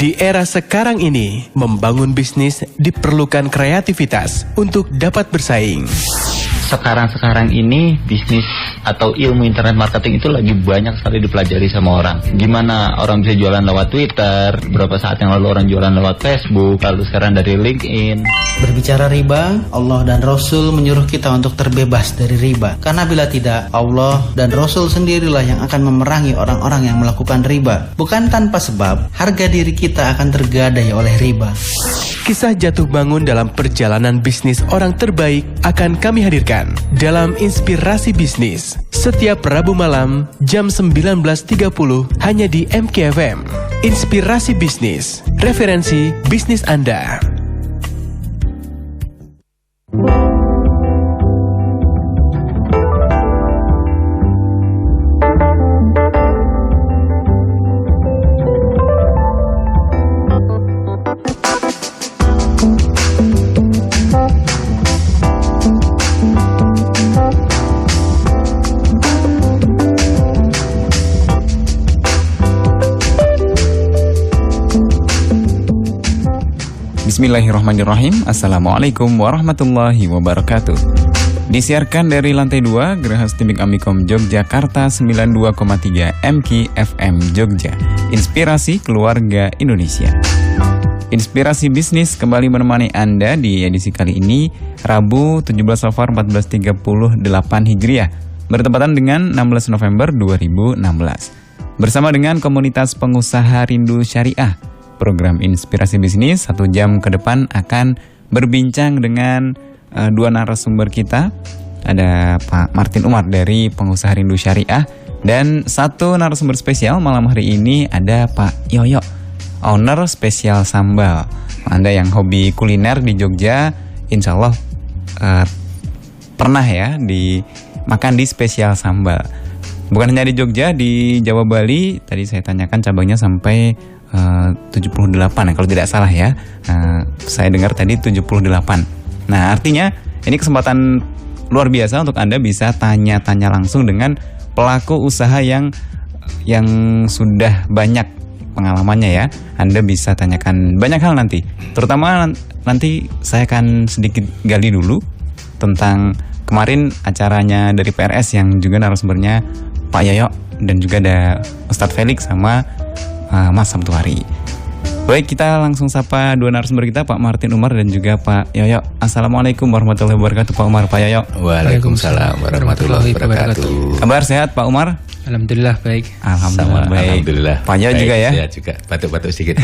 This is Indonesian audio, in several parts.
Di era sekarang ini, membangun bisnis diperlukan kreativitas untuk dapat bersaing. Sekarang ini bisnis atau ilmu internet marketing itu lagi banyak sekali dipelajari sama orang. Gimana orang bisa jualan lewat Twitter, berapa saat yang lalu orang jualan lewat Facebook, lalu sekarang dari LinkedIn. Berbicara riba, Allah dan Rasul menyuruh kita untuk terbebas dari riba. Karena bila tidak, Allah dan Rasul sendirilah yang akan memerangi orang-orang yang melakukan riba. Bukan tanpa sebab, harga diri kita akan tergadai oleh riba. Kisah jatuh bangun dalam perjalanan bisnis orang terbaik akan kami hadirkan dalam Inspirasi Bisnis setiap Rabu malam jam 19.30 hanya di MKFM. Inspirasi Bisnis, referensi bisnis Anda. Bismillahirrahmanirrahim. Assalamualaikum warahmatullahi wabarakatuh. Disiarkan dari lantai 2 Geraha Stimbik Amikom Yogyakarta 92,3 MKFM Jogja. Inspirasi Keluarga Indonesia. Inspirasi Bisnis kembali menemani Anda di edisi kali ini Rabu 17 Safar 1438 Hijriah, bertepatan dengan 16 November 2016. Bersama dengan komunitas pengusaha Rindu Syariah, program Inspirasi Bisnis 1 jam ke depan akan berbincang dengan dua narasumber kita. Ada Pak Martin Umar dari pengusaha Rindu Syariah, dan satu narasumber spesial malam hari ini ada Pak Yoyo, owner Spesial Sambal. Anda yang hobi kuliner di Jogja, insya Allah pernah ya makan di Spesial Sambal. Bukan hanya di Jogja, di Jawa Bali tadi saya tanyakan cabangnya sampai 78 ya, kalau tidak salah ya. Saya dengar tadi 78. Nah, artinya ini kesempatan luar biasa untuk Anda bisa tanya-tanya langsung dengan pelaku usaha yang sudah banyak pengalamannya ya. Anda bisa tanyakan banyak hal nanti. Terutama nanti saya akan sedikit gali dulu tentang kemarin acaranya dari PRS yang juga narasumbernya Pak Yoyo dan juga ada Ustadz Felix sama Mas Samtuari. Baik, kita langsung sapa dua narasumber kita, Pak Martin Umar dan juga Pak Yoyo. Assalamualaikum warahmatullahi wabarakatuh, Pak Umar, Pak Yoyo. Waalaikumsalam warahmatullahi wabarakatuh. Kabar sehat, Pak Umar? Alhamdulillah baik. Alhamdulillah baik. Alhamdulillah. Pak Yoyo juga ya? Sehat juga, batuk-batuk sedikit.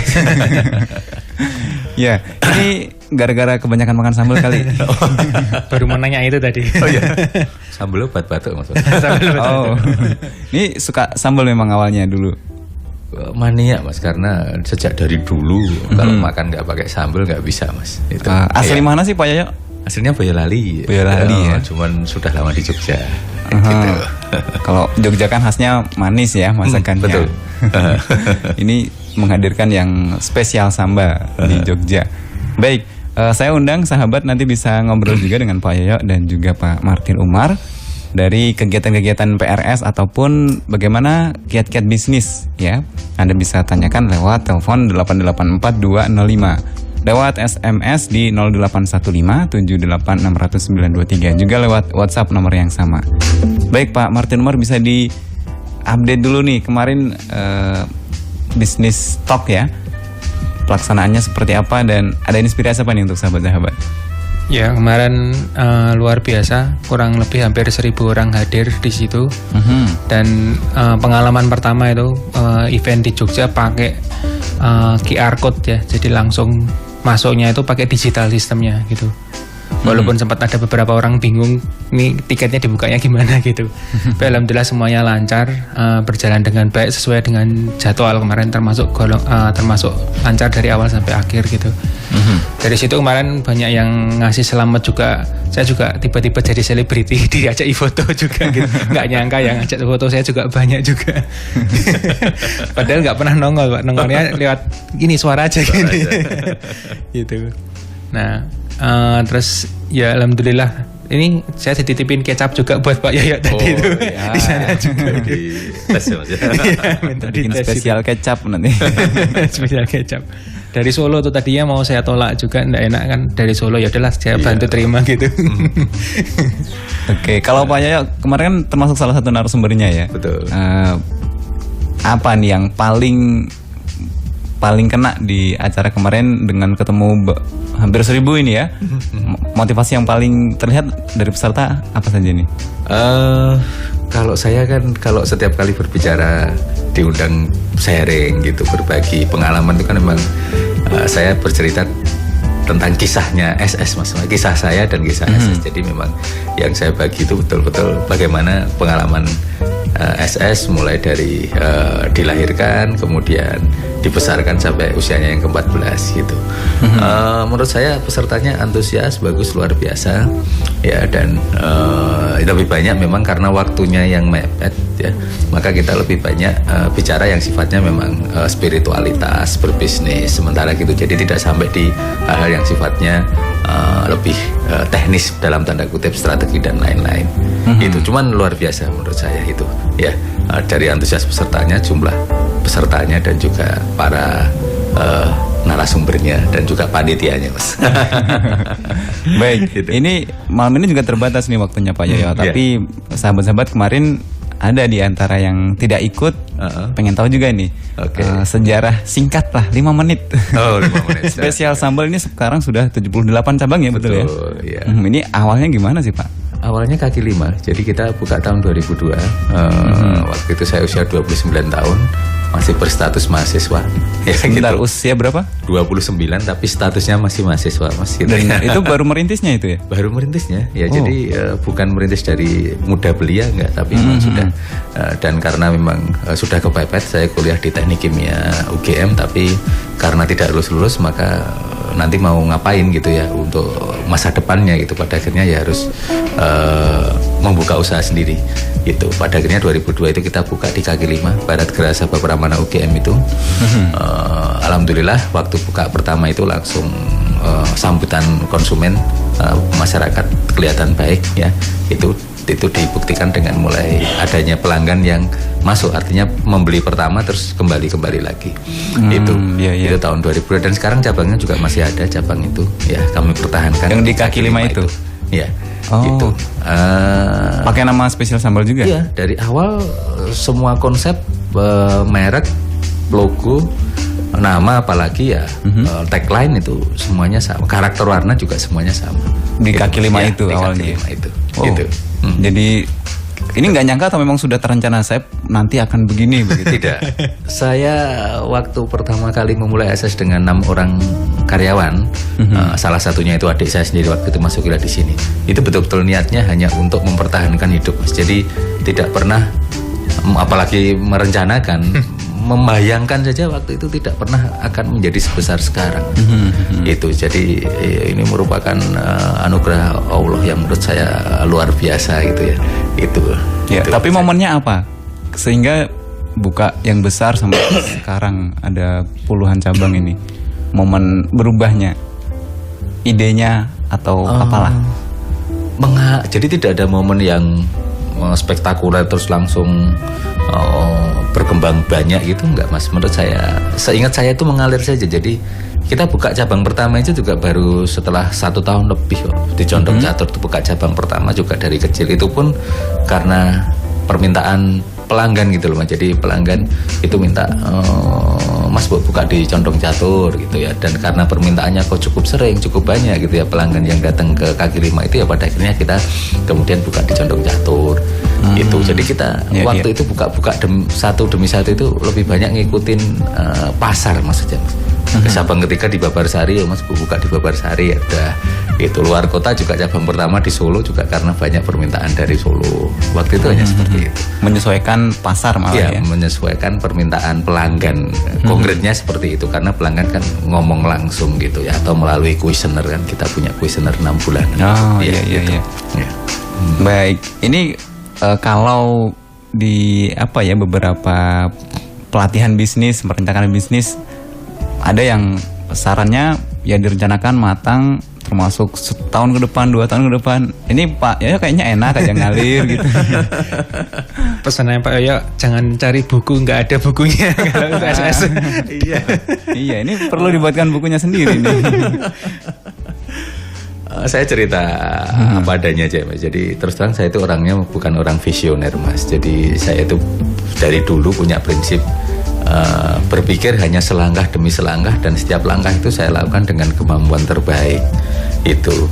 Ya, ini gara-gara kebanyakan makan sambal kali. Baru mau nanya itu tadi. Oh iya. Sambal obat batuk maksudnya. Oh. Ini suka sambal memang awalnya dulu. Mania Mas, karena sejak dari dulu kalau makan nggak pakai sambal nggak bisa Mas. Itu. Asli mana sih Pak Yoyo? Aslinya Boyolali. Boyolali ya. Cuman sudah lama di Jogja. Gitu. Kalau Jogja kan khasnya manis ya masakannya. Betul. Ini menghadirkan yang spesial sambal di Jogja. Baik, saya undang sahabat nanti bisa ngobrol juga dengan Pak Yoyo dan juga Pak Martin Umar dari kegiatan-kegiatan PRS ataupun bagaimana kiat-kiat bisnis ya. Anda bisa tanyakan lewat telepon 884-205, lewat SMS di 0815-78600923, juga lewat WhatsApp nomor yang sama. Baik, Pak Martin Umar, bisa di update dulu nih kemarin bisnis talk ya, pelaksanaannya seperti apa dan ada inspirasi apa nih untuk sahabat-sahabat? Ya, kemarin luar biasa, kurang lebih hampir 1.000 orang hadir di situ. Dan pengalaman pertama itu event di Jogja pakai QR code ya, jadi langsung masuknya itu pakai digital sistemnya gitu. Walaupun sempat ada beberapa orang bingung nih tiketnya dibukanya gimana gitu. Tapi alhamdulillah semuanya lancar, berjalan dengan baik sesuai dengan jadwal kemarin, termasuk lancar dari awal sampai akhir gitu. Dari situ kemarin banyak yang ngasih selamat juga. Saya juga tiba-tiba jadi selebriti, diajak foto juga gitu. Nggak nyangka yang ngajak foto saya juga banyak juga. Padahal nggak pernah nongol, Pak. Nongolnya lewat gini suara aja gini. Gitu. Nah, terus ya alhamdulillah ini saya dititipin kecap juga buat Pak Yoyo tadi itu. Ya. Di sana juga. Di tes ya Mas. Iya, minta Bikin dites spesial kecap nanti. spesial kecap. Dari Solo tuh tadinya mau saya tolak juga, nggak enak kan dari Solo, ya udahlah saya bantu terima gitu. Oke, kalau Pak Yoyo kemarin kan termasuk salah satu narasumbernya ya. Betul. Apa nih yang paling kena di acara kemarin dengan ketemu hampir 1.000 ini ya? Motivasi yang paling terlihat dari peserta apa saja nih? Kalau saya kan kalau setiap kali berbicara diundang sharing gitu, berbagi pengalaman itu kan memang saya bercerita tentang kisahnya SS Mas, kisah saya dan kisah SS. Jadi memang yang saya bagi itu betul-betul bagaimana pengalaman SS mulai dari dilahirkan, kemudian dibesarkan sampai usianya yang ke-14 gitu. Menurut saya pesertanya antusias, bagus, luar biasa ya, dan lebih banyak memang karena waktunya yang mepet ya, maka kita lebih banyak bicara yang sifatnya memang spiritualitas, berbisnis sementara gitu. Jadi tidak sampai di hal-hal yang sifatnya lebih teknis dalam tanda kutip, strategi dan lain-lain. Itu cuman luar biasa menurut saya itu ya, dari antusias pesertanya, jumlah pesertanya, dan juga para narasumbernya dan juga panitianya Mas. Baik, Gitu. ini malam ini juga terbatas nih waktunya Pak Yoyo, tapi sahabat-sahabat kemarin ada di antara yang tidak ikut, pengen tahu juga nih sejarah singkat lah 5 menit. Oh, 5 menit. Spesial sambal ini sekarang sudah 78 cabang ya, betul ya? Iya. Ini awalnya gimana sih Pak? Awalnya kaki lima, jadi kita buka tahun 2002. Waktu itu saya usia 29 tahun, masih berstatus mahasiswa. Ya, Sebentar, gitu. usia berapa? 29 tapi statusnya masih mahasiswa Mas. Gitu. Dan itu baru merintisnya itu ya? Baru merintisnya ya, jadi bukan merintis dari muda belia enggak, tapi memang sudah dan karena memang sudah kepepet, saya kuliah di Teknik Kimia UGM, tapi karena tidak lulus maka nanti mau ngapain gitu ya untuk masa depannya gitu, pada akhirnya ya harus membuka usaha sendiri gitu. Pada akhirnya 2002 itu kita buka di kaki lima Barat Gerasa Pramana UGM itu. Alhamdulillah waktu buka pertama itu langsung sambutan konsumen, masyarakat kelihatan baik ya. Itu dibuktikan dengan mulai adanya pelanggan yang masuk, artinya membeli pertama terus kembali lagi. Itu tahun 2000, dan sekarang cabangnya juga masih ada cabang itu ya, kami pertahankan. Yang di kaki lima itu? Ya. Oh. Gitu. Pakai nama spesial sambal juga? Iya, dari awal semua konsep, merek, logo, nama, apalagi ya tagline itu semuanya sama, karakter warna juga semuanya sama. Di kaki lima Ya, itu di awalnya. Kaki lima itu. Oh. Gitu. Jadi ini nggak nyangka atau memang sudah terencana saya nanti akan begini begitu? Tidak. Saya waktu pertama kali memulai SS dengan 6 orang karyawan, salah satunya itu adik saya sendiri waktu itu masuk kuliah di sini. Itu betul-betul niatnya hanya untuk mempertahankan hidup, Mas. Jadi tidak pernah apalagi merencanakan, membayangkan saja waktu itu tidak pernah akan menjadi sebesar sekarang. Itu jadi ini merupakan anugerah Allah yang menurut saya luar biasa gitu ya. Itu. Ya, tapi momennya apa? Sehingga buka yang besar sampai sekarang ada puluhan cabang ini. Momen berubahnya, idenya atau apalah? Jadi tidak ada momen yang spektakuler terus langsung berkembang banyak gitu, enggak Mas. Menurut saya, seingat saya itu mengalir saja. Jadi kita buka cabang pertama itu juga baru setelah 1 tahun lebih kok. Di Condong Catur itu buka cabang pertama juga dari kecil, itu pun karena permintaan pelanggan gitu loh Mas. Jadi pelanggan itu minta Mas buka di Condong Catur gitu ya, dan karena permintaannya kok cukup sering, cukup banyak gitu ya pelanggan yang datang ke kaki lima itu ya, pada akhirnya kita kemudian buka di Condong Catur. Itu jadi kita waktu itu buka satu demi satu itu lebih banyak ngikutin pasar maksudnya Mas. Ke cabang ketiga di Babarsari ya Mas, buka di Babarsari ya udah. Itu luar kota juga cabang pertama di Solo juga karena banyak permintaan dari Solo. Waktu itu hanya seperti itu. Menyesuaikan pasar malah ya. Menyesuaikan permintaan pelanggan. Konkretnya seperti itu karena pelanggan kan ngomong langsung gitu ya, atau melalui kuesioner kan, kita punya kuesioner 6 bulan. Oh ya, iya. Ya. Baik, ini kalau di beberapa pelatihan bisnis, perencanaan bisnis, ada yang sarannya ya direncanakan matang termasuk setahun ke depan, 2 tahun ke depan. Ini Pak Yoyo kayaknya enak aja ngalir gitu. Pesannya Pak Yoyo, jangan cari buku, nggak ada bukunya kalau untuk SS. Iya, ini perlu dibuatkan bukunya sendiri nih. Saya cerita apa adanya aja Mas. Jadi terus terang saya itu orangnya bukan orang visioner Mas. Jadi saya itu dari dulu punya prinsip berpikir hanya selangkah demi selangkah, dan setiap langkah itu saya lakukan dengan kemampuan terbaik itu.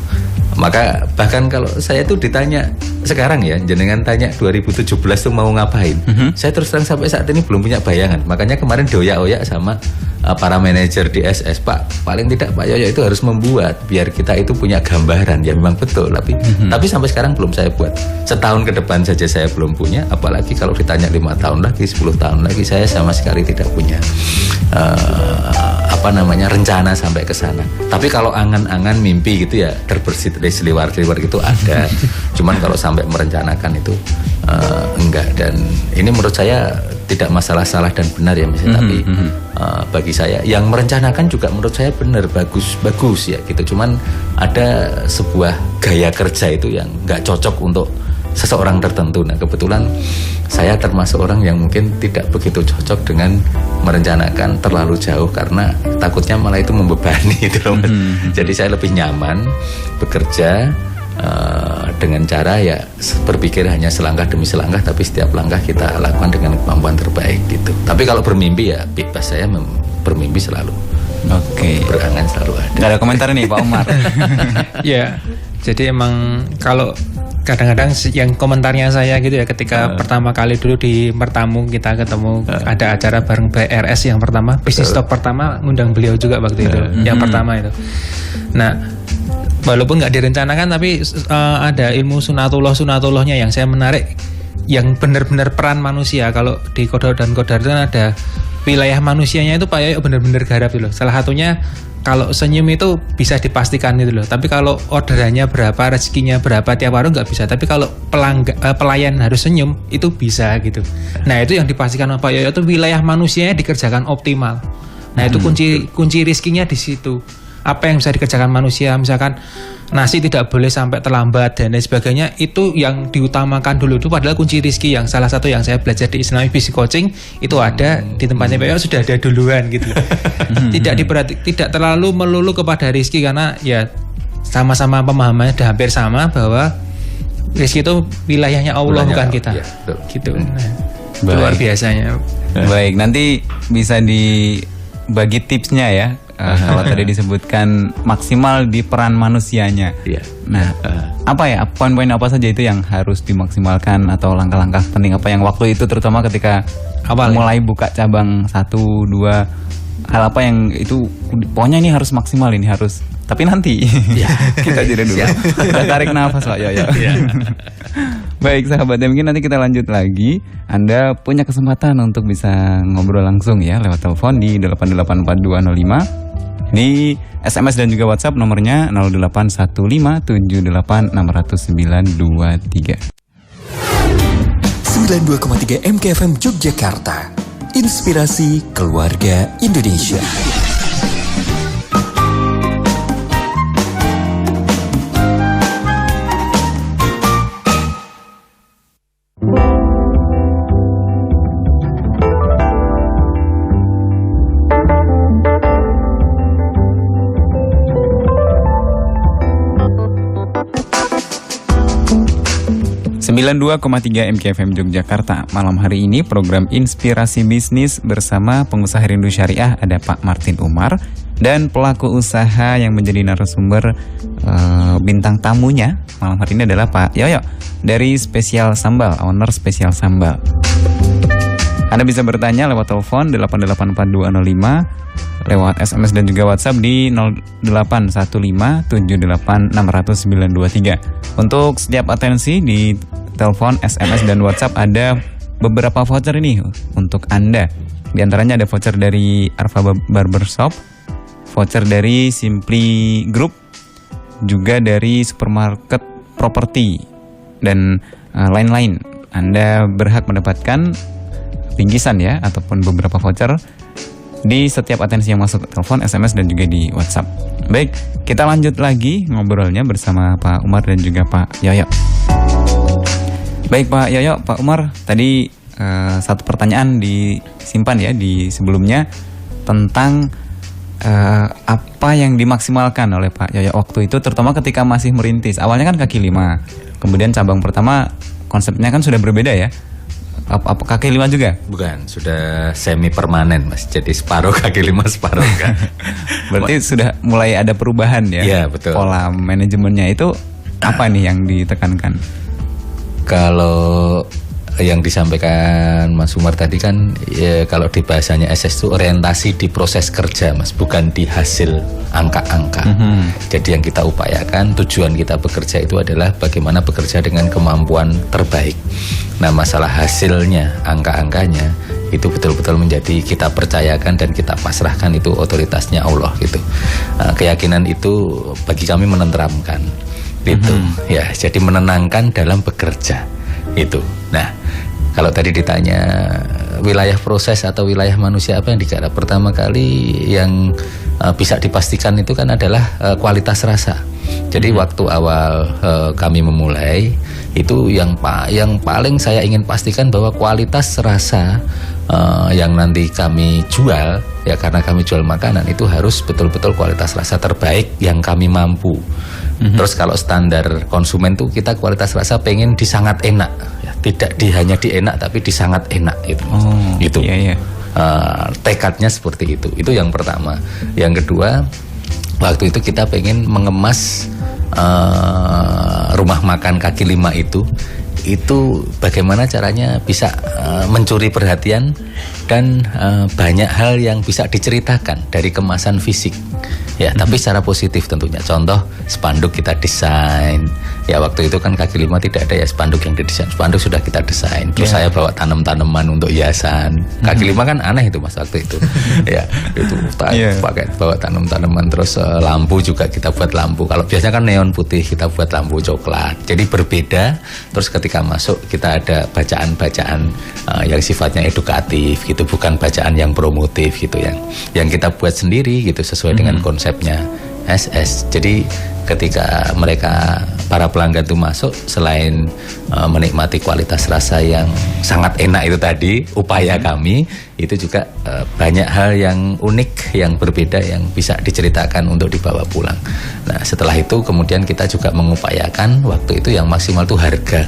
Maka bahkan kalau saya tuh ditanya sekarang ya, jenengan tanya 2017 tuh mau ngapain, saya terus terang sampai saat ini belum punya bayangan. Makanya kemarin doyak-oyak sama para manajer di SS, Pak, paling tidak Pak Yoyo itu harus membuat biar kita itu punya gambaran. Ya memang betul, tapi sampai sekarang belum saya buat. Setahun ke depan saja saya belum punya, apalagi kalau ditanya 5 tahun lagi, 10 tahun lagi, saya sama sekali tidak punya rencana sampai ke sana. Tapi kalau angan-angan mimpi gitu ya terbersit dari seliwar-seliwar gitu ada. Cuman kalau sampai merencanakan itu enggak. Dan ini menurut saya tidak masalah salah dan benar ya misalnya, tapi bagi saya yang merencanakan juga menurut saya benar, bagus ya gitu. Cuman ada sebuah gaya kerja itu yang nggak cocok untuk seseorang tertentu. Nah kebetulan saya termasuk orang yang mungkin tidak begitu cocok dengan merencanakan terlalu jauh, karena takutnya malah itu membebani gitu loh. Jadi saya lebih nyaman bekerja dengan cara ya berpikir hanya selangkah demi selangkah, tapi setiap langkah kita lakukan dengan kemampuan terbaik gitu. Tapi kalau bermimpi ya bebas, saya bermimpi selalu. Oke. Berangan selalu ada. Gak ada komentar nih Pak Umar. Ya, jadi emang kalau kadang-kadang yang komentarnya saya gitu ya, ketika pertama kali dulu di Mertamu kita ketemu, ada acara bareng BRS yang pertama, Business Talk pertama, ngundang beliau juga waktu itu, yang pertama itu. Nah, walaupun nggak direncanakan, tapi ada ilmu sunatullahnya yang saya menarik, yang benar-benar peran manusia. Kalau di Qadar dan Qadar itu ada wilayah manusianya, itu Pak Yoyo benar-benar garap gitu loh. Salah satunya kalau senyum itu bisa dipastikan gitu loh. Tapi kalau orderannya berapa, rezekinya berapa tiap warung nggak bisa. Tapi kalau pelayan harus senyum itu bisa gitu. Nah itu yang dipastikan Pak Yoyo, itu wilayah manusianya dikerjakan optimal. Nah itu kunci rezekinya di situ. Apa yang bisa dikerjakan manusia, misalkan nasi tidak boleh sampai terlambat dan lain sebagainya, itu yang diutamakan dulu. Itu padahal kunci rezeki yang salah satu yang saya belajar di Islamic Business Coaching itu ada di tempatnya Pak Yoyo, sudah ada duluan gitu. Tidak terlalu melulu kepada rezeki, karena ya sama-sama pemahamannya sudah hampir sama bahwa rezeki itu wilayahnya Allah, bukan kita. Ya, gitu. Nah, luar biasanya. Baik, nanti bisa dibagi tipsnya ya. Kalau tadi disebutkan maksimal di peran manusianya. Iya. Nah, apa ya poin-poin apa saja itu yang harus dimaksimalkan, atau langkah-langkah penting apa yang waktu itu terutama ketika mulai buka cabang 1, 2, hal apa yang itu pokoknya ini harus maksimal, ini harus. Tapi nanti kita jeda dulu. Kita tarik nafas Pak Yoyo. Baik sahabat, mungkin nanti kita lanjut lagi. Anda punya kesempatan untuk bisa ngobrol langsung ya lewat telepon di 8842005, di SMS dan juga WhatsApp nomornya 081578600923. 92,3 MKFM Yogyakarta, Inspirasi Keluarga Indonesia. Sembilan 92,3 MKFM Yogyakarta. Malam hari ini program Inspirasi Bisnis bersama pengusaha Rindu Syariah, ada Pak Martin Umar, dan pelaku usaha yang menjadi narasumber bintang tamunya malam hari ini adalah Pak Yoyo dari Spesial Sambal, owner Spesial Sambal. Anda bisa bertanya lewat telepon 8842005, lewat SMS dan juga WhatsApp di 081578600923. Untuk setiap atensi di telepon, SMS dan WhatsApp ada beberapa voucher ini untuk Anda. Di antaranya ada voucher dari Arfa Barbershop, voucher dari Simply Group, juga dari Supermarket Property, dan lain-lain. Anda berhak mendapatkan bingkisan ya, ataupun beberapa voucher di setiap atensi yang masuk ke telepon, SMS, dan juga di WhatsApp. Baik, kita lanjut lagi ngobrolnya bersama Pak Umar dan juga Pak Yoyo. Baik Pak Yoyo, Pak Umar, tadi satu pertanyaan disimpan ya di sebelumnya tentang apa yang dimaksimalkan oleh Pak Yoyo waktu itu, terutama ketika masih merintis. Awalnya kan kaki 5, kemudian cabang pertama konsepnya kan sudah berbeda ya. Apa kaki 5 juga? Bukan, sudah semi permanen Mas. Jadi separuh kaki 5, separuh enggak. Berarti sudah mulai ada perubahan ya? Iya, betul. Pola manajemennya itu apa nih yang ditekankan? Kalau yang disampaikan Mas Umar tadi kan ya, kalau di bahasanya SS itu orientasi di proses kerja Mas, bukan di hasil angka-angka. Jadi yang kita upayakan, tujuan kita bekerja itu adalah bagaimana bekerja dengan kemampuan terbaik. Nah masalah hasilnya, angka-angkanya itu betul-betul menjadi kita percayakan dan kita pasrahkan, itu otoritasnya Allah gitu. Keyakinan itu bagi kami menenteramkan gitu. Ya, jadi menenangkan dalam bekerja itu. Nah, kalau tadi ditanya wilayah proses atau wilayah manusia apa yang digarap, pertama kali yang bisa dipastikan itu kan adalah kualitas rasa. Jadi waktu awal kami memulai itu yang paling saya ingin pastikan bahwa kualitas rasa yang nanti kami jual, ya karena kami jual makanan, itu harus betul-betul kualitas rasa terbaik yang kami mampu. Terus kalau standar konsumen tuh kita kualitas rasa pengen di sangat enak, ya, tidak hanya di enak tapi di sangat enak itu. Itu iya. Tekadnya seperti itu. Itu yang pertama. Yang kedua, waktu itu kita pengen mengemas rumah makan kaki 5 itu bagaimana caranya bisa mencuri perhatian dan banyak hal yang bisa diceritakan dari kemasan fisik. Ya, tapi secara positif tentunya. Contoh, spanduk kita desain. Ya, waktu itu kan kaki 5 tidak ada ya spanduk yang didesain. Spanduk sudah kita desain. Terus saya bawa tanam-tanaman untuk hiasan. Kaki 5 kan aneh itu Mas waktu itu. Ya, itu pakai bawa tanam-tanaman. Terus lampu juga kita buat lampu. Kalau biasanya kan neon putih, kita buat lampu coklat. Jadi berbeda. Terus ketika masuk kita ada bacaan-bacaan yang sifatnya edukatif gitu, bukan bacaan yang promotif gitu, yang kita buat sendiri gitu sesuai dengan konsepnya SS. Jadi ketika mereka para pelanggan itu masuk, selain menikmati kualitas rasa yang sangat enak itu tadi, upaya kami itu juga banyak hal yang unik, yang berbeda, yang bisa diceritakan untuk dibawa pulang. Nah setelah itu kemudian kita juga mengupayakan waktu itu yang maksimal itu harga.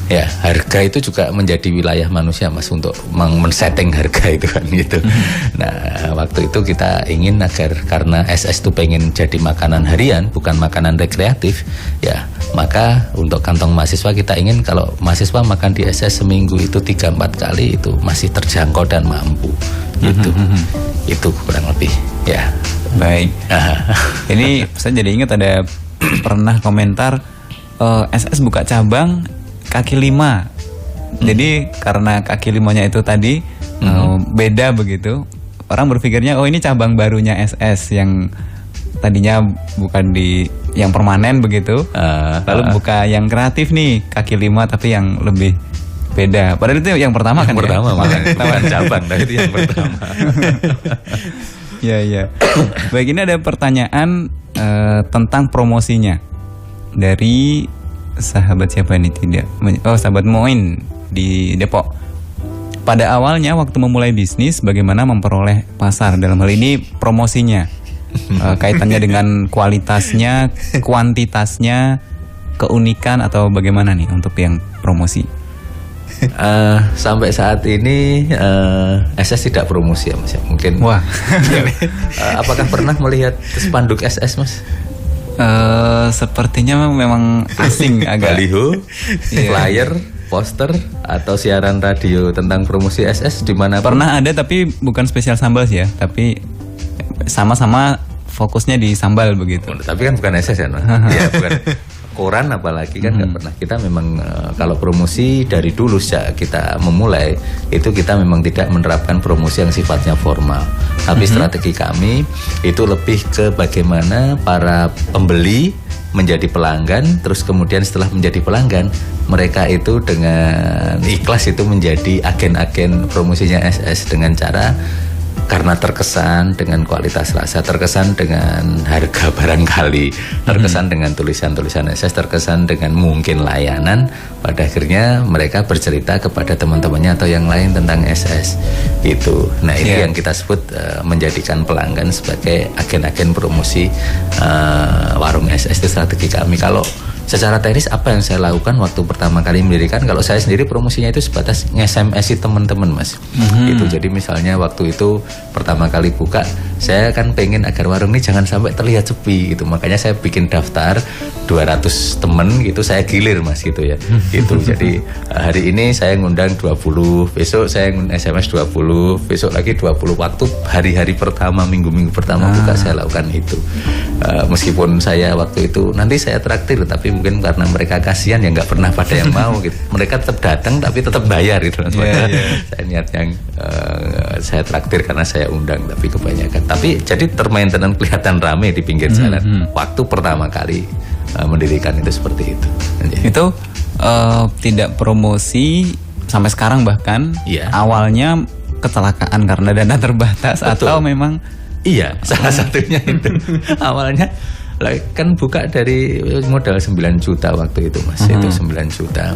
Ya, harga itu juga menjadi wilayah manusia Mas untuk men-setting harga itu kan gitu. Nah, waktu itu kita ingin agar, karena SS itu pengen jadi makanan harian, bukan makanan rekreatif, ya maka untuk kantong mahasiswa kita ingin kalau mahasiswa makan di SS seminggu itu 3-4 kali itu masih terjangkau dan mampu gitu. Itu kurang lebih ya. Baik. Ini saya jadi ingat ada pernah komentar SS buka cabang kaki 5. Jadi karena kaki 5-nya itu tadi beda begitu, orang berpikirnya oh ini cabang barunya SS yang tadinya bukan di yang permanen begitu. Lalu buka yang kreatif nih kaki 5 tapi yang lebih beda. Padahal itu yang pertama kan pertama, ya? Bukan cabang, tapi itu yang pertama. Iya. Baik, ini ada pertanyaan tentang promosinya dari sahabat siapa ini sahabat Moin di Depok. Pada awalnya waktu memulai bisnis, bagaimana memperoleh pasar, dalam hal ini promosinya, kaitannya dengan kualitasnya, kuantitasnya, keunikan, atau bagaimana nih untuk yang promosi? Sampai saat ini SS tidak promosi ya Mas ya. Mungkin. Wah. Apakah pernah melihat spanduk SS Mas? Sepertinya memang asing agak. Baliho, flyer, poster, atau siaran radio tentang promosi SS di mana? Pernah ada tapi bukan spesial sambal sih ya, tapi sama-sama fokusnya di sambal begitu. Tapi kan bukan SS ya, ya bukan. Koran apalagi kan nggak pernah. Kita memang kalau promosi dari dulu sejak kita memulai itu kita memang tidak menerapkan promosi yang sifatnya formal. Tapi strategi kami itu lebih ke bagaimana para pembeli menjadi pelanggan, terus kemudian setelah menjadi pelanggan mereka itu dengan ikhlas itu menjadi agen-agen promosinya SS dengan cara karena terkesan dengan kualitas rasa, terkesan dengan harga barangkali, terkesan dengan tulisan-tulisan SS, terkesan dengan mungkin layanan, pada akhirnya mereka bercerita kepada teman-temannya atau yang lain tentang SS gitu. Nah ini yang kita sebut menjadikan pelanggan sebagai agen-agen promosi warung SS itu strategi kami. Kalau secara teknis apa yang saya lakukan waktu pertama kali mendirikan, kalau saya sendiri promosinya itu sebatas nge-SMS teman-teman Mas. Itu jadi misalnya waktu itu pertama kali buka, saya kan pengen agar warung ini jangan sampai terlihat sepi gitu. Makanya saya bikin daftar 200 temen gitu, saya gilir Mas gitu ya. Gitu. Jadi hari ini saya ngundang 20, besok saya SMS 20, besok lagi 20. Waktu hari-hari pertama, minggu-minggu pertama buka saya lakukan itu. Meskipun saya waktu itu nanti saya traktir, tapi mungkin karena mereka kasihan ya nggak pernah pada yang mau gitu. Mereka tetap datang tapi tetap bayar gitu. Saya niat yang saya traktir karena saya undang, tapi kebanyakan. Tapi jadi termaintenan kelihatan rame di pinggir jalan. Waktu pertama kali mendirikan itu seperti itu. Itu tidak promosi sampai sekarang bahkan. Awalnya kecelakaan karena dana terbatas. Betul. Atau memang salah satunya itu. Awalnya kan buka dari modal 9 juta waktu itu Mas. Itu 9 juta.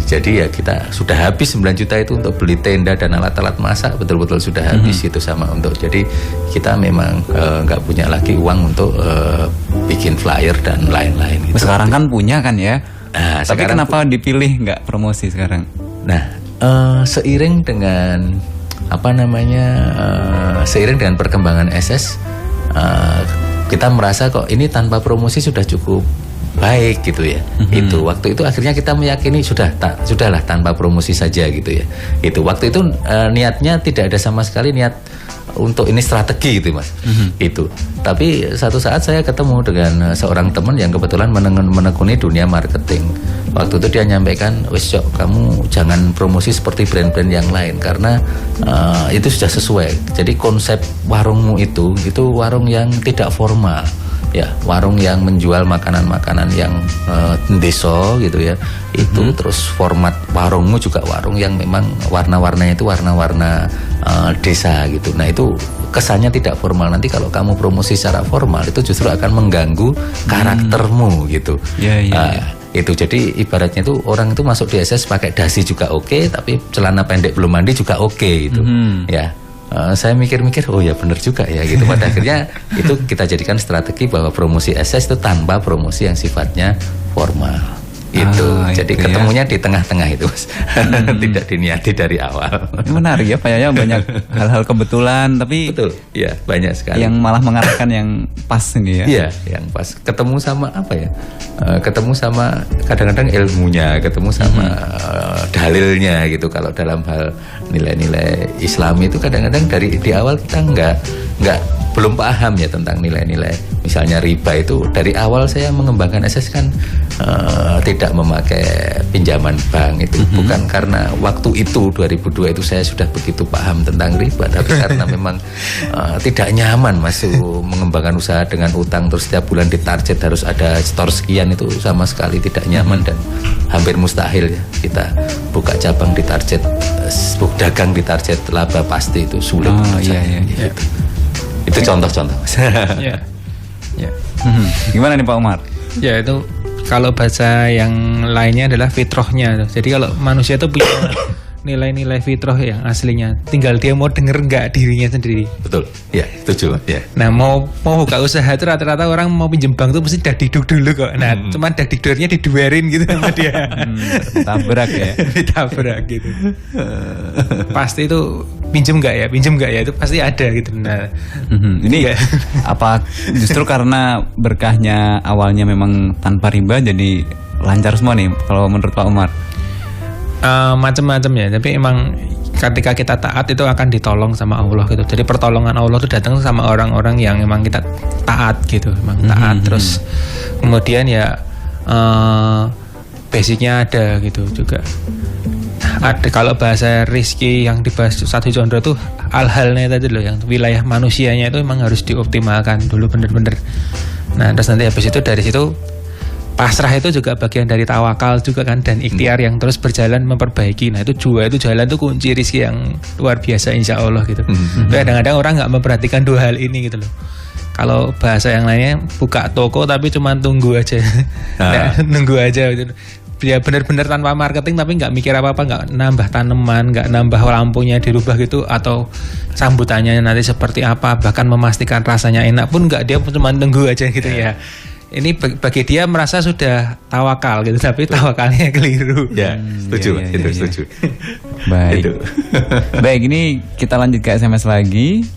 Jadi ya kita sudah habis 9 juta itu untuk beli tenda dan alat-alat masak, betul-betul sudah habis itu sama untuk. Jadi kita memang nggak punya lagi uang untuk bikin flyer dan lain-lain gitu. Sekarang kan punya kan ya. Tapi kenapa dipilih nggak promosi sekarang? Nah, seiring dengan seiring dengan perkembangan SS, kita merasa kok ini tanpa promosi sudah cukup baik gitu ya. Itu waktu itu akhirnya kita meyakini sudahlah tanpa promosi saja gitu ya. Itu waktu itu niatnya tidak ada sama sekali niat untuk ini strategi gitu Mas. Itu. Tapi satu saat saya ketemu dengan seorang teman yang kebetulan menekuni dunia marketing. Waktu itu dia nyampaikan, "Wes Cok, kamu jangan promosi seperti brand-brand yang lain karena itu sudah sesuai. Jadi konsep warungmu itu warung yang tidak formal." Ya, warung yang menjual makanan-makanan yang deso gitu ya. Itu terus format warungmu juga warung yang memang warna-warnanya itu warna-warna desa gitu. Nah, itu kesannya tidak formal. Nanti kalau kamu promosi secara formal itu justru akan mengganggu karaktermu gitu. Itu jadi ibaratnya itu orang itu masuk di SS pakai dasi juga oke, tapi celana pendek belum mandi juga oke gitu. Ya. Saya mikir-mikir, oh ya benar juga ya gitu. Pada akhirnya itu kita jadikan strategi bahwa promosi SS itu tanpa promosi yang sifatnya formal. Jadi ketemunya di tengah-tengah itu Mas. Tidak diniati dari awal. Menarik ya, kayaknya banyak hal-hal kebetulan, tapi betul, ya banyak sekali. Yang malah mengarahkan yang pas ini ya. Iya, yang pas. Ketemu sama ketemu sama kadang-kadang ilmunya, ketemu sama dalilnya gitu. Kalau dalam hal nilai-nilai Islam itu kadang-kadang di awal kita belum paham ya tentang nilai-nilai. Misalnya riba itu dari awal saya mengembangkan SS kan tidak memakai pinjaman bank itu bukan karena waktu itu 2002 itu saya sudah begitu paham tentang riba, tapi karena memang tidak nyaman masuk mengembangkan usaha dengan utang terus setiap bulan ditarget harus ada setor sekian, itu sama sekali tidak nyaman dan hampir mustahil ya kita buka cabang ditarget, dagang ditarget laba pasti itu sulit. Itu contoh-contoh. Gimana nih Pak Umar? Ya itu kalau bahasa yang lainnya adalah fitrahnya. Jadi kalau manusia itu punya nilai-nilai fitrah yang aslinya, tinggal dia mau denger nggak dirinya sendiri. Betul, ya setuju ya. Nah mau buka usaha itu rata-rata orang mau pinjem bank tuh mesti dagdikduk dulu kok. Nah cuma dagdikduknya diduerin gitu sama dia. Tabrak ya. Ditabrak gitu. Pasti itu pinjem nggak ya itu pasti ada gitu. Nah ini apa justru karena berkahnya awalnya memang tanpa riba jadi lancar semua nih kalau menurut Pak Umar? Macam-macam ya, tapi emang ketika kita taat itu akan ditolong sama Allah gitu. Jadi pertolongan Allah itu datang sama orang-orang yang emang kita taat gitu, emang taat. Terus kemudian ya basicnya ada gitu juga. Ada kalau bahasa Rizky yang dibahas Satu Condro tuh hal-halnya tadi loh, yang wilayah manusianya itu emang harus dioptimalkan dulu bener-bener. Nah terus nanti habis itu dari situ pasrah itu juga bagian dari tawakal juga kan, dan ikhtiar yang terus berjalan memperbaiki. Nah itu jalan tuh kunci rezeki yang luar biasa insya Allah gitu. Kadang-kadang orang nggak memperhatikan dua hal ini gitu loh. Kalau bahasa yang lainnya buka toko tapi cuma tunggu aja, nunggu aja gitu. Ya benar-benar tanpa marketing tapi nggak mikir apa-apa, nggak nambah tanaman, nggak nambah lampunya dirubah gitu, atau sambutannya nanti seperti apa, bahkan memastikan rasanya enak pun nggak, dia cuma tunggu aja gitu ya. Ini bagi dia merasa sudah tawakal gitu, tapi tawakalnya keliru. Ya, setuju, setuju. Baik. Baik, ini kita lanjut ke SMS lagi.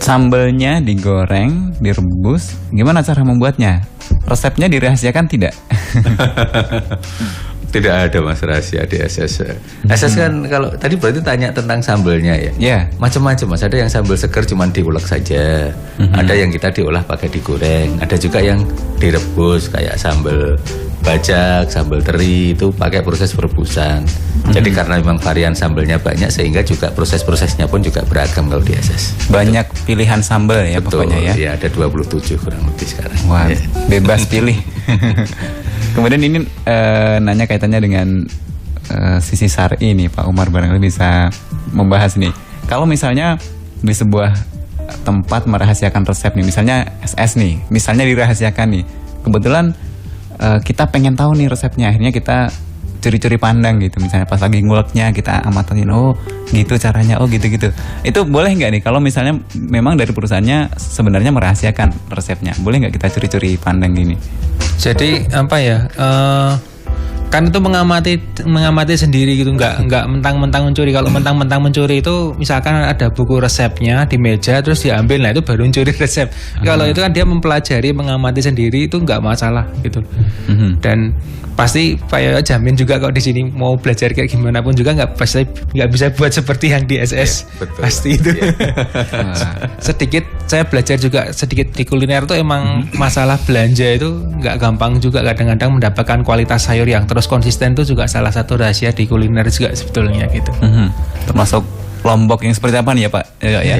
Sambelnya digoreng, direbus. Gimana cara membuatnya? Resepnya dirahasiakan tidak? Tidak ada Mas rahasia di SS. SS kan kalau tadi berarti tanya tentang sambelnya ya. Ya. Macam-macam Mas. Ada yang sambel segar cuman diulek saja. Ada yang kita diolah pakai digoreng. Ada juga yang direbus kayak sambel bajak, sambal teri itu pakai proses perebusan. Jadi karena memang varian sambelnya banyak sehingga juga proses-prosesnya pun juga beragam kalau di SS. Banyak pilihan sambal ya. Betul, pokoknya ya. Ya ada 27 kurang lebih sekarang. Wah, ya. Bebas pilih. Kemudian ini nanya kaitannya dengan sisi syar'i nih, Pak Umar barangkali bisa membahas nih. Kalau misalnya di sebuah tempat merahasiakan resep nih, misalnya SS nih, misalnya dirahasiakan nih. Kebetulan kita pengen tahu nih resepnya, akhirnya kita curi-curi pandang gitu. Misalnya pas lagi nguleknya kita amatin, oh gitu caranya, oh gitu-gitu. Itu boleh nggak nih kalau misalnya memang dari perusahaannya sebenarnya merahasiakan resepnya, boleh nggak kita curi-curi pandang gini? Jadi apa ya? Kan itu mengamati sendiri gitu, nggak mentang-mentang mencuri. Kalau mentang-mentang mencuri itu misalkan ada buku resepnya di meja terus diambil, nah itu baru mencuri resep. Kalau itu kan dia mempelajari, mengamati sendiri, itu nggak masalah gitu. Dan pasti Pak Yoyo jamin juga kalau di sini mau belajar kayak gimana pun juga nggak bisa buat seperti yang di SS. Ya, betul. Pasti itu. Sedikit saya belajar juga sedikit di kuliner tuh emang masalah belanja itu nggak gampang juga, kadang-kadang mendapatkan kualitas sayur yang terus konsisten itu juga salah satu rahasia di kuliner juga sebetulnya gitu. Termasuk Lombok yang seperti apa nih ya Pak? Ya.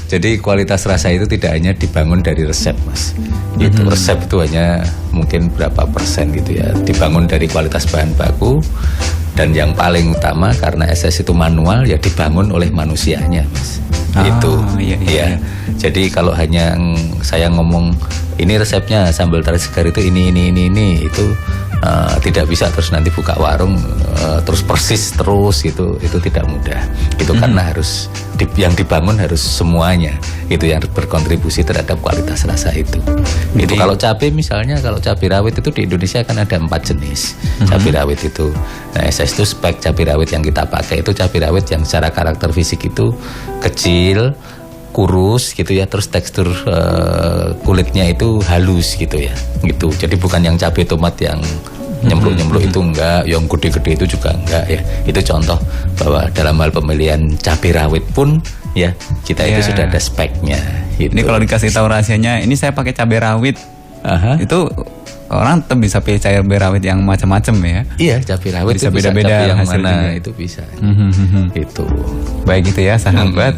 Jadi kualitas rasa itu tidak hanya dibangun dari resep Mas. Itu resep itu hanya mungkin berapa persen gitu ya, dibangun dari kualitas bahan baku. Dan yang paling utama karena SS itu manual ya dibangun oleh manusianya Mas. Iya. Jadi kalau hanya saya ngomong ini resepnya sambal teri segar itu ini itu tidak bisa terus nanti buka warung terus persis terus gitu, itu tidak mudah. Itu karena harus yang dibangun harus semuanya itu yang berkontribusi terhadap kualitas rasa itu. Itu kalau cabai misalnya, kalau cabai rawit itu di Indonesia kan ada 4 jenis cabai rawit itu. Nah SS itu spek cabai rawit yang kita pakai itu cabai rawit yang secara karakter fisik itu kecil, kurus gitu ya, terus tekstur kulitnya itu halus gitu ya, gitu. Jadi bukan yang cabai tomat yang nyempluk-nyempluk itu enggak, yang gede-gede itu juga enggak ya. Itu contoh bahwa dalam hal pemilihan cabai rawit pun ya kita itu sudah ada speknya. Gitu. Ini kalau dikasih tahu rahasianya, ini saya pakai cabai rawit, itu orang tetap bisa pilih cabai rawit yang macam-macam ya. Iya, cabai rawit bisa beda-beda yang hasilnya. mana itu bisa. Itu. Baik gitu ya sahabat.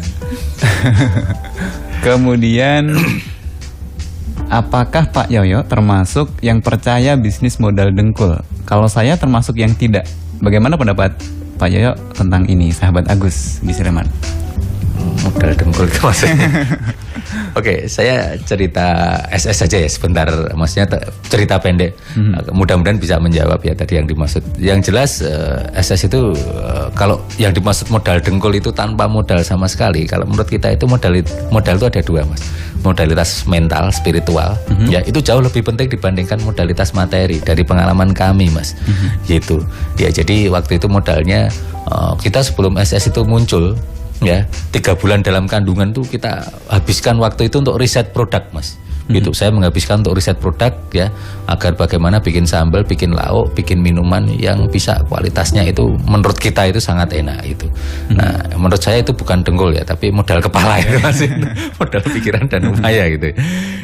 Kemudian apakah Pak Yoyo termasuk yang percaya bisnis modal dengkul? Kalau saya termasuk yang tidak. Bagaimana pendapat Pak Yoyo tentang ini, sahabat Agus di Sleman? Modal dengkul itu maksudnya. Oke, saya cerita SS saja ya sebentar, maksudnya cerita pendek. Mudah-mudahan bisa menjawab ya tadi yang dimaksud. Yang jelas SS itu kalau yang dimaksud modal dengkul itu tanpa modal sama sekali. Kalau menurut kita itu modal itu ada dua Mas. Modalitas mental, spiritual, ya itu jauh lebih penting dibandingkan modalitas materi dari pengalaman kami Mas. Gitu. Ya jadi waktu itu modalnya kita sebelum SS itu muncul. Ya, 3 bulan dalam kandungan tuh kita habiskan waktu itu untuk riset produk Mas. Gitu, saya menghabiskan untuk riset produk ya, agar bagaimana bikin sambal, bikin lauk, bikin minuman yang bisa kualitasnya itu menurut kita itu sangat enak itu. Nah, menurut saya itu bukan dengkul ya, tapi modal kepala itu Mas. Modal pikiran dan upaya gitu.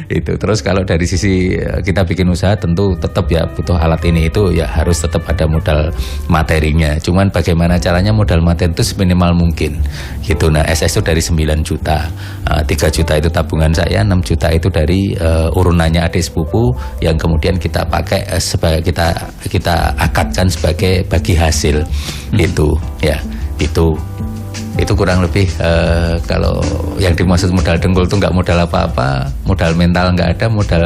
Itu. Terus kalau dari sisi kita bikin usaha tentu tetap ya butuh alat ini itu ya harus tetap ada modal materinya. Cuman bagaimana caranya modal materi itu seminimal mungkin. Gitu. Nah, SS itu dari 9 juta. 3 juta itu tabungan saya, 6 juta itu dari urunannya adik sepupu yang kemudian kita pakai sebagai kita akadkan sebagai bagi hasil. Itu ya, itu kurang lebih kalau yang dimaksud modal dengkul itu nggak modal apa-apa, modal mental nggak ada, modal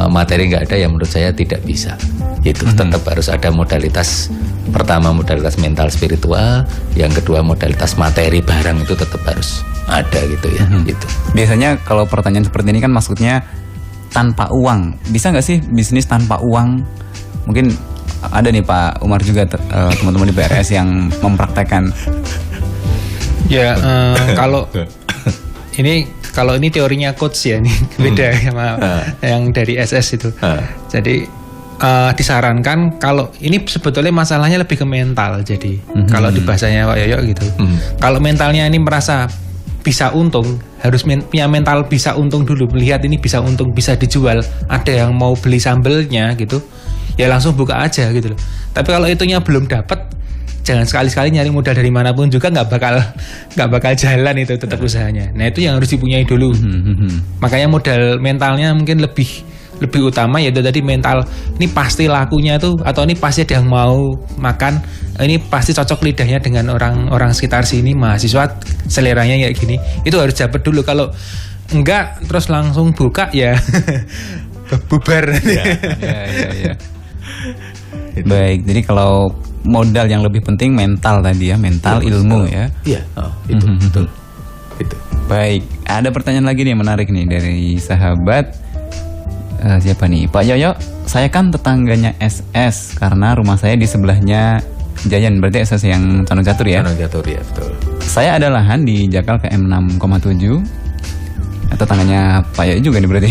materi nggak ada, yang menurut saya tidak bisa. Itu tetap harus ada modalitas, pertama modalitas mental spiritual, yang kedua modalitas materi barang itu tetap harus ada gitu ya. Gitu. Biasanya kalau pertanyaan seperti ini kan maksudnya tanpa uang. Bisa nggak sih bisnis tanpa uang? Mungkin ada nih Pak Umar juga teman-teman di PRS yang mempraktekkan. Ya, kalau ini teorinya coach ya, ini beda sama yang dari SS itu. Jadi disarankan kalau ini sebetulnya masalahnya lebih ke mental. Jadi kalau di bahasanya Pak Yoyo gitu, kalau mentalnya ini merasa bisa untung, harus punya mental bisa untung dulu, melihat ini bisa untung, bisa dijual, ada yang mau beli sambelnya gitu, ya langsung buka aja gitu loh. Tapi kalau itunya belum dapat, jangan sekali-sekali nyari modal dari manapun juga, nggak bakal jalan itu tetap usahanya. Nah itu yang harus dipunyai dulu. Makanya modal mentalnya mungkin lebih utama, yaitu tadi mental ini pasti lakunya tuh, atau ini pasti ada yang mau makan, ini pasti cocok lidahnya dengan orang sekitar sini, mahasiswa seleranya kayak gini. Itu harus dapat dulu. Kalau enggak terus langsung buka ya bubar. Ya. Baik, jadi kalau modal yang lebih penting mental tadi ya, mental ilmu ya. Iya, itu betul. Itu. Baik, ada pertanyaan lagi nih yang menarik nih dari sahabat siapa nih? Pak Yoyo, saya kan tetangganya SS karena rumah saya di sebelahnya Jayan, berarti SS yang Condong Catur ya? Condong Catur ya, betul. Saya ada lahan di Jakal KM 6,7. Tetangganya Pak Yoyo juga nih berarti.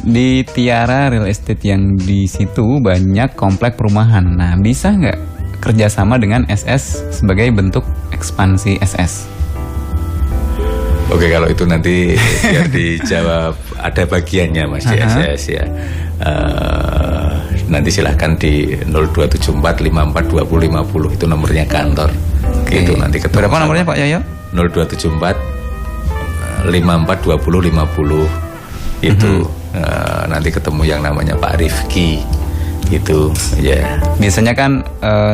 Di Tiara Real Estate yang di situ banyak komplek perumahan. Nah, bisa nggak kerjasama dengan SS sebagai bentuk ekspansi SS? Oke, kalau itu nanti biar dijawab, ada bagiannya Mas di SS ya. Nanti silahkan di 0274542050, itu nomornya kantor. Itu nanti ketemu. Berapa nomornya Pak Yoyo? 0274 542050 itu. Nanti ketemu yang namanya Pak Rifki itu ya. Biasanya kan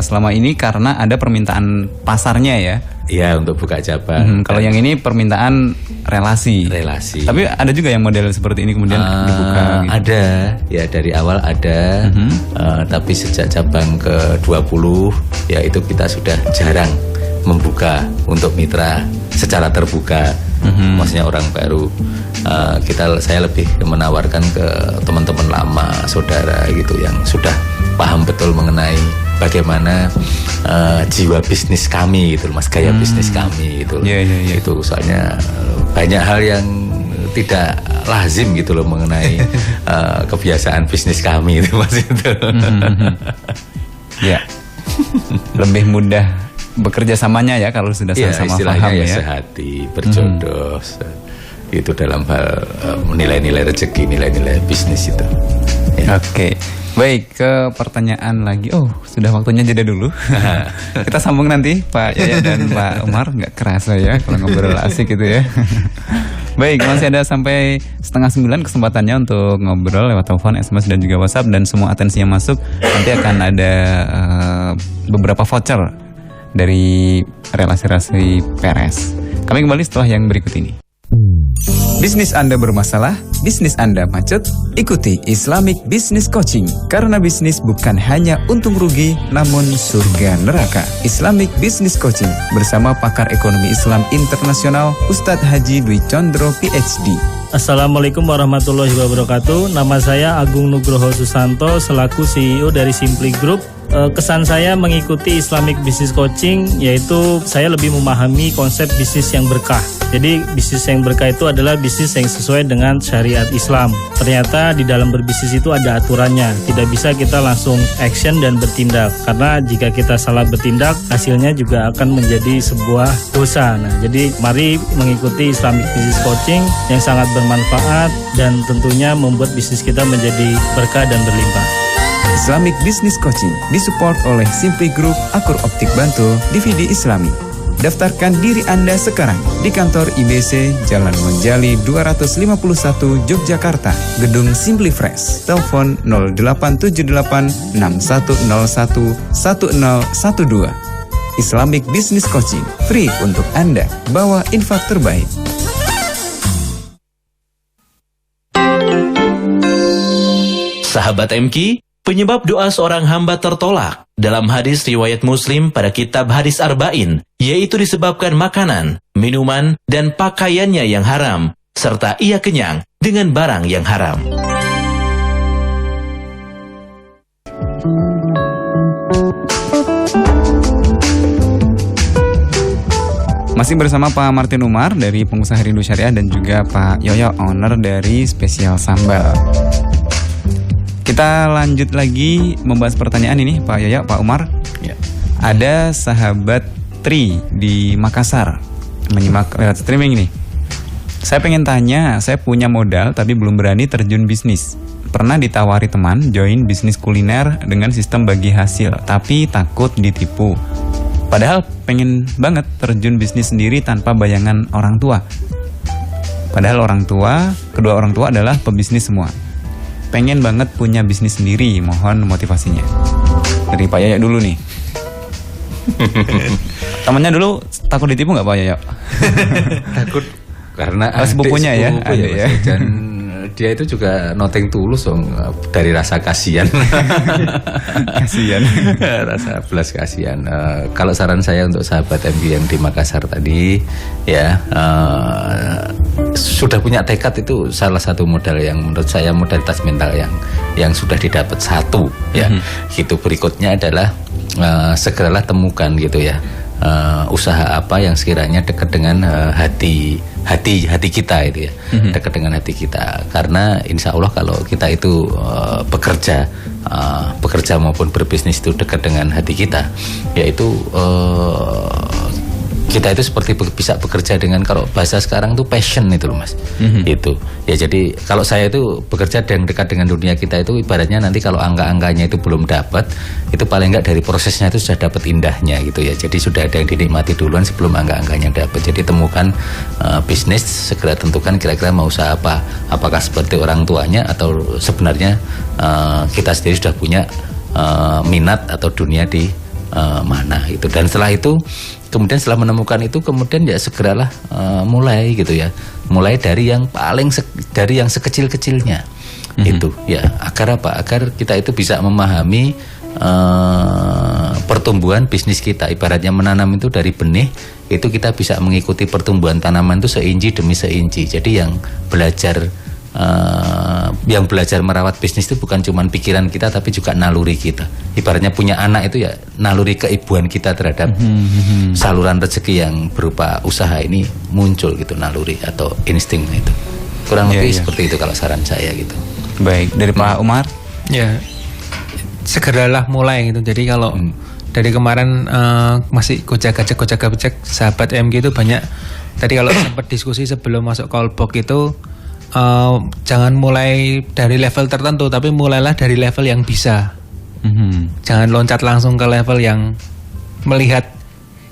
selama ini karena ada permintaan pasarnya ya. Iya, untuk buka cabang. Kalau yang ini permintaan relasi. Tapi ada juga yang model seperti ini kemudian dibuka gitu. Ada, ya dari awal ada. Tapi sejak cabang ke-20 ya itu kita sudah jarang membuka untuk mitra secara terbuka. Maksudnya orang baru. Saya lebih menawarkan ke teman-teman lama, saudara gitu yang sudah paham betul mengenai bagaimana jiwa bisnis kami gitu, Mas, gaya bisnis kami gitu. Itu soalnya banyak hal yang tidak lazim gitu loh mengenai kebiasaan bisnis kami itu, Mas, itu. Ya. Lebih mudah bekerja samanya ya kalau sudah sama-sama paham ya. Sehati, berjodoh. Itu dalam hal nilai-nilai rezeki, nilai-nilai bisnis itu. Ya. Oke. Baik, ke pertanyaan lagi. Oh, sudah waktunya jeda dulu. Kita sambung nanti Pak Yaya dan Pak Umar. Nggak kerasa ya kalau ngobrol asik gitu ya. Baik, masih ada sampai 8:30 kesempatannya untuk ngobrol lewat telepon, SMS dan juga WhatsApp. Dan semua atensi yang masuk nanti akan ada beberapa voucher dari relasi-relasi PRS. Kami kembali setelah yang berikut ini. Bisnis Anda bermasalah? Bisnis Anda macet? Ikuti Islamic Business Coaching. Karena bisnis bukan hanya untung rugi, namun surga neraka. Islamic Business Coaching bersama pakar ekonomi Islam internasional Ustadz Haji Dwi Condro PhD. Assalamualaikum warahmatullahi wabarakatuh. Nama saya Agung Nugroho Susanto selaku CEO dari Simply Group. Kesan saya mengikuti Islamic Business Coaching yaitu saya lebih memahami konsep bisnis yang berkah. Jadi bisnis yang berkah itu adalah bisnis yang sesuai dengan syariat Islam. Ternyata di dalam berbisnis itu ada aturannya. Tidak bisa kita langsung action dan bertindak. Karena jika kita salah bertindak, hasilnya juga akan menjadi sebuah dosa. Nah, jadi mari mengikuti Islamic Business Coaching yang sangat bermanfaat dan tentunya membuat bisnis kita menjadi berkah dan berlimpah. Islamic Business Coaching disupport oleh Simply Group, Akur Optik Bantul, DVD Islami. Daftarkan diri Anda sekarang di kantor IBC Jalan Monjali 251 Yogyakarta, Gedung Simply Fresh. Telepon 0878 6101 1012. Islamic Business Coaching, free untuk Anda. Bawa info terbaik. Sahabat MK, penyebab doa seorang hamba tertolak dalam hadis riwayat Muslim pada kitab Hadis Arba'in, yaitu disebabkan makanan, minuman, dan pakaiannya yang haram, serta ia kenyang dengan barang yang haram. Masih bersama Pak Martin Umar dari Pengusaha Rindu Syariah dan juga Pak Yoyo, owner dari Spesial Sambal. Kita lanjut lagi membahas pertanyaan ini, Pak Yoyo, Pak Umar. Ya. Ada sahabat Tri di Makassar menyimak lewat streaming nih. Saya pengen tanya, saya punya modal tapi belum berani terjun bisnis. Pernah ditawari teman join bisnis kuliner dengan sistem bagi hasil, tapi takut ditipu. Padahal pengen banget terjun bisnis sendiri tanpa bayangan orang tua. Padahal kedua orang tua adalah pebisnis semua. Pengen banget punya bisnis sendiri, mohon motivasinya. Dari Pak Yoyo dulu nih. Temannya dulu takut ditipu nggak Pak Yoyo? Takut karena sepupunya ya, ada ya. Dan dia itu juga nothing tulus dong, dari rasa kasihan. Kasihan. Rasa belas kasihan. Kalau saran saya untuk sahabat MB yang di Makassar tadi, ya sudah punya tekad, itu salah satu modal yang menurut saya modalitas mental yang sudah didapat satu, ya. Gitu. Berikutnya adalah segeralah temukan gitu ya. Usaha apa yang sekiranya dekat dengan hati kita itu ya, dekat dengan hati kita. Karena insya Allah kalau kita itu bekerja maupun berbisnis itu dekat dengan hati kita, yaitu kita itu seperti bisa bekerja dengan, kalau bahasa sekarang tuh passion itu loh Mas. Itu ya, jadi kalau saya itu bekerja yang dekat dengan dunia kita itu ibaratnya nanti kalau angka-angkanya itu belum dapat, itu paling enggak dari prosesnya itu sudah dapat indahnya gitu ya. Jadi sudah ada yang dinikmati duluan sebelum angka-angkanya dapat. Jadi temukan bisnis, segera tentukan kira-kira mau usaha apa. Apakah seperti orang tuanya atau sebenarnya kita sendiri sudah punya minat atau dunia di mana itu. Dan setelah itu, kemudian setelah menemukan itu, kemudian ya segeralah mulai gitu ya, mulai dari yang dari yang sekecil-kecilnya itu ya. Agar apa? Agar kita itu bisa memahami pertumbuhan bisnis kita. Ibaratnya menanam itu dari benih, itu kita bisa mengikuti pertumbuhan tanaman itu seinci demi seinci. Jadi yang belajar merawat bisnis itu bukan cuma pikiran kita, tapi juga naluri kita. Ibaratnya punya anak itu ya naluri keibuan kita terhadap saluran rezeki yang berupa usaha ini muncul gitu, naluri atau insting itu. Kurang lebih seperti itu kalau saran saya gitu. Baik, dari Pak Umar. Ya, segeralah mulai gitu. Jadi kalau dari kemarin masih gojek sahabat MG itu banyak. Tadi kalau sempat diskusi sebelum masuk callbox itu, jangan mulai dari level tertentu, tapi mulailah dari level yang bisa. Jangan loncat langsung ke level yang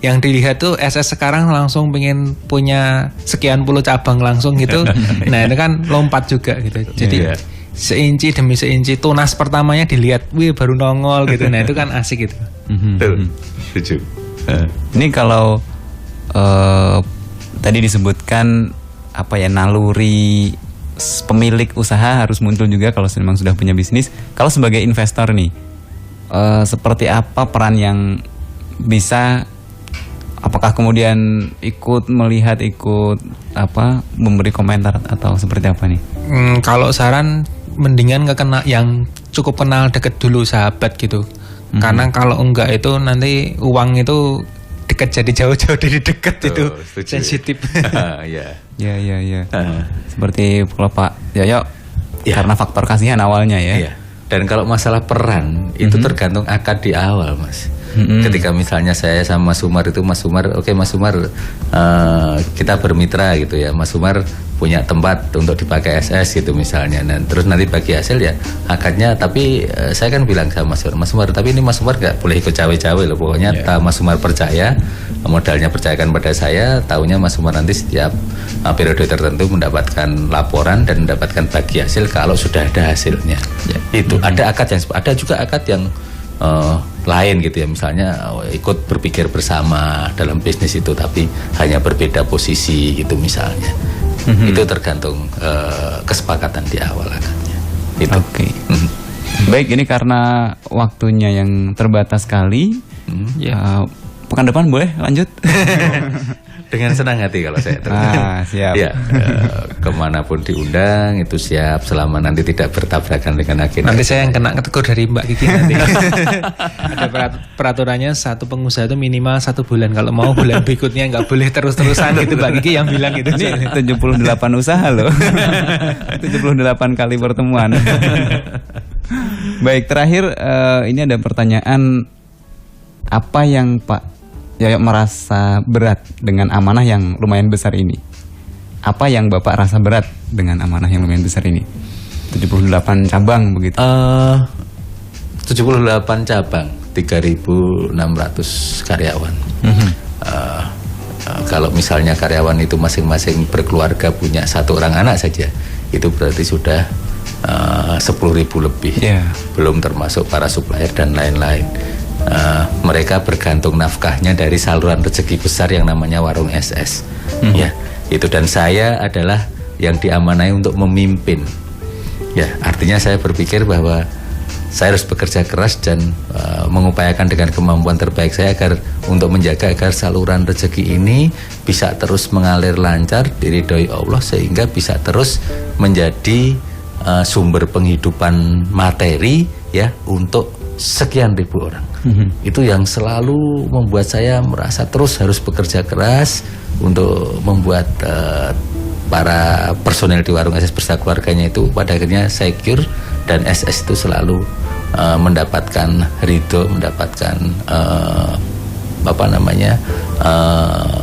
yang dilihat tuh SS sekarang langsung pengen punya sekian puluh cabang langsung gitu. Nah itu kan lompat juga gitu. Jadi seinci demi seinci, tunas pertamanya dilihat, wih baru nongol gitu. Nah itu kan asik gitu. Setuju. Ini kalau tadi disebutkan apa ya, naluri pemilik usaha harus muncul juga kalau memang sudah punya bisnis. Kalau sebagai investor nih, seperti apa peran yang bisa, apakah kemudian ikut melihat, memberi komentar atau seperti apa nih? Kalau saran mendingan yang cukup kenal deket dulu sahabat gitu. Karena kalau enggak itu nanti uang itu dekat jadi jauh-jauh dari dekat itu sensitif. Ya. Seperti kalau Pak Yoyo, karena faktor kasihan awalnya ya. Iya. Dan kalau masalah peran itu tergantung akad di awal Mas. Ketika misalnya saya sama Mas Umar itu, Mas Umar kita bermitra gitu ya, Mas Umar punya tempat untuk dipakai SS gitu misalnya, dan terus nanti bagi hasil ya akadnya. Tapi saya kan bilang sama Mas Umar, tapi ini Mas Umar gak boleh ikut cawe-cawe loh, pokoknya Mas Umar percaya modalnya percayakan pada saya, tahunya Mas Umar nanti setiap periode tertentu mendapatkan laporan dan mendapatkan bagi hasil kalau sudah ada hasilnya. Itu ada juga akad yang lain gitu ya, misalnya ikut berpikir bersama dalam bisnis itu tapi hanya berbeda posisi gitu misalnya. Itu tergantung kesepakatan di awal akadnya. Oke. Baik, ini karena waktunya yang terbatas sekali. Pekan depan boleh lanjut? Dengan senang hati kalau saya siap. Ya, kemanapun diundang itu siap selama nanti tidak bertabrakan dengan agenda. Nanti saya yang kena tegur dari Mbak Kiki nanti. Ada peraturannya satu pengusaha itu minimal 1 bulan. Kalau mau bulan berikutnya nggak boleh terus-terusan gitu, Mbak Kiki yang bilang gitu. Ini 78 usaha loh. 78 kali pertemuan. Baik, terakhir ini ada pertanyaan, apa yang Pak Yoyo merasa berat dengan amanah yang lumayan besar ini? Apa yang Bapak rasa berat dengan amanah yang lumayan besar ini? 78 cabang begitu. 78 cabang, 3.600 karyawan. Kalau misalnya karyawan itu masing-masing berkeluarga punya 1 orang anak saja, itu berarti sudah 10.000 lebih. Belum termasuk para supplier dan lain-lain. Mereka bergantung nafkahnya dari saluran rezeki besar yang namanya warung SS. Ya, itu, dan saya adalah yang diamanai untuk memimpin. Ya, artinya saya berpikir bahwa saya harus bekerja keras dan mengupayakan dengan kemampuan terbaik saya untuk menjaga agar saluran rezeki ini bisa terus mengalir lancar diridhoi Allah, sehingga bisa terus menjadi sumber penghidupan materi ya untuk sekian ribu orang. Itu yang selalu membuat saya merasa terus harus bekerja keras untuk membuat para personel di warung SS beserta keluarganya itu pada akhirnya secure, dan SS itu selalu mendapatkan ridho, mendapatkan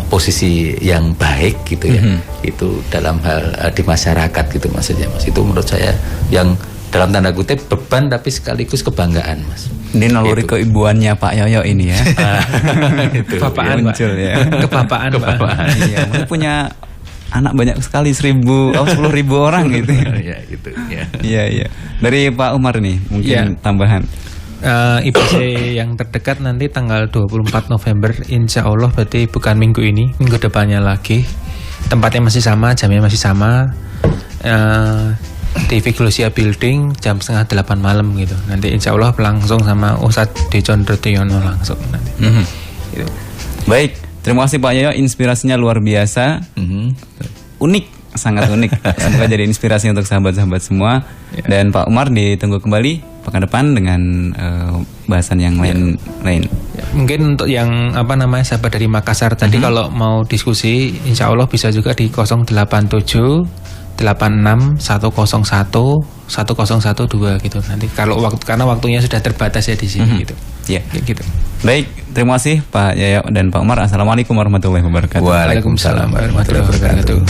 posisi yang baik gitu ya. Itu dalam hal di masyarakat gitu maksudnya, Mas. Itu menurut saya yang dalam tanda kutip beban tapi sekaligus kebanggaan, Mas. Ini naluri keibuannya Pak Yoyo ini ya. Kebapaan, muncul ya. Kebapaan. Iya, mungkin punya anak banyak sekali 10.000 orang gitu. Ya, gitu ya. Iya. Dari Pak Umar nih mungkin tambahan. IPC yang terdekat nanti tanggal 24 November, insya Allah, berarti bukan minggu ini, minggu depannya lagi. Tempatnya masih sama, jamnya masih sama, di Figlosia Building jam 7:30 malam gitu. Nanti insya Allah langsung sama Ustadz Decondro Tiono langsung nanti. Gitu. Baik, terima kasih Pak Yoyo, inspirasinya luar biasa, unik, sangat unik. Semoga jadi inspirasi untuk sahabat-sahabat semua. Dan Pak Umar ditunggu kembali pekan depan dengan bahasan yang lain. Mungkin untuk yang sahabat dari Makassar tadi kalau mau diskusi, insya Allah bisa juga di 087 86 101 1012 gitu. Nanti kalau karena waktunya sudah terbatas ya di sini gitu. Ya, gitu. Baik, terima kasih Pak Yoyo dan Pak Umar. Assalamualaikum warahmatullahi wabarakatuh. Waalaikumsalam warahmatullahi wabarakatuh.